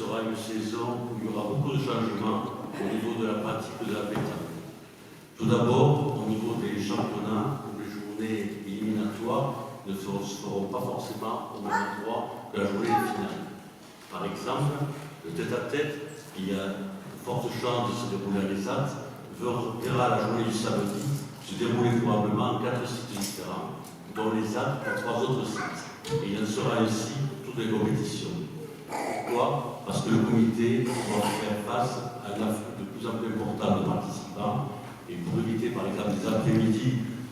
sera une saison où il y aura beaucoup de changements au niveau de la pratique de la pétanque. Tout d'abord, au niveau des championnats, où les journées éliminatoires ne se feront pas forcément au même endroit que la journée finale. Par exemple, le tête-à-tête, il y a de fortes chances de se dérouler à l'ESAT, verra la journée du samedi se dérouler probablement en 4 sites différents, dont l'ESAT et 3 autres sites. Et il en sera ainsi pour toutes les compétitions. Pourquoi? Parce que le comité doit faire face à un afflux de plus en plus important de participants. Et pour éviter par exemple des après-midi,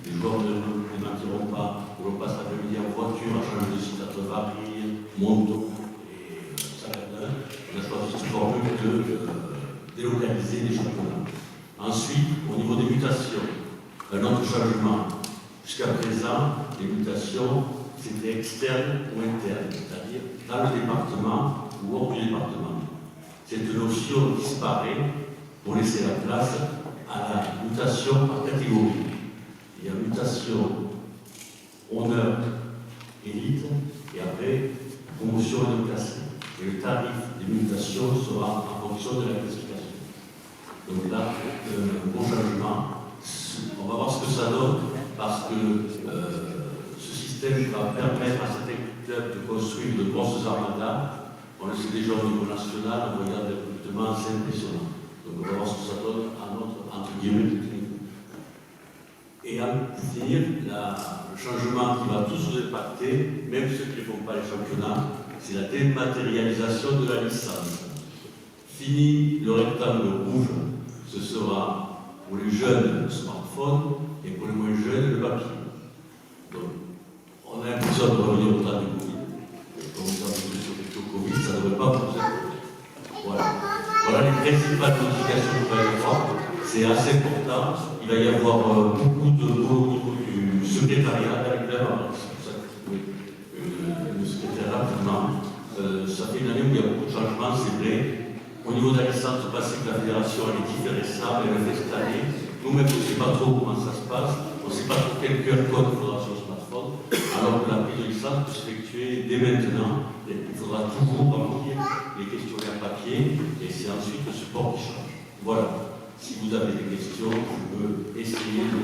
les joueurs ne mentiront pas, où l'on passe l'après-midi en voiture à changer de site entre Varilhes, Montaut et Saladin, on a choisi cette formule de délocaliser les championnats. Ensuite, au niveau des mutations, un autre changement. Jusqu'à présent, les mutations, c'était externe ou interne, c'est-à-dire dans le département ou hors du département. Cette notion disparaît pour laisser la place à la mutation par catégorie. Il y a mutation honneur, élite, et après promotion et classé. Et le tarif des mutations sera en fonction de la classification. Donc là, un bon changement. On va voir ce que ça donne, parce que ce système va permettre à certains clubs de construire de grosses armadas. On le sait déjà au niveau national, on regarde des recrutements, c'est impressionnant. Donc on va voir ce que ça donne à notre, entre guillemets, technique. Et en finir, le changement qui va tous nous impacter, même ceux qui ne font pas les championnats, c'est la dématérialisation de la licence. Fini le rectangle rouge, ce sera pour les jeunes le smartphone et pour les moins jeunes le papier. Donc, on a l'impression de revenir au temps du Covid. Comme vous avez vu sur le Covid, ça ne devrait pas poser problème. Voilà les principales modifications que vous allez voir. C'est assez important. Il va y avoir beaucoup de boulot au niveau du secrétariat avec le secrétariat, vraiment. Ça fait une année où il y a beaucoup de changements, c'est vrai. Au niveau de la licence, on passe que la fédération elle est différente, elle le fait cette année. Nous-mêmes, on ne sait pas trop comment ça se passe, on ne sait pas trop quel QR code il faudra sur le smartphone, alors que la prise de licence peut s'effectuer dès maintenant. Il faudra toujours remplir les questionnaires papier et c'est ensuite le support qui change. Voilà. Si vous avez des questions, je peux essayer de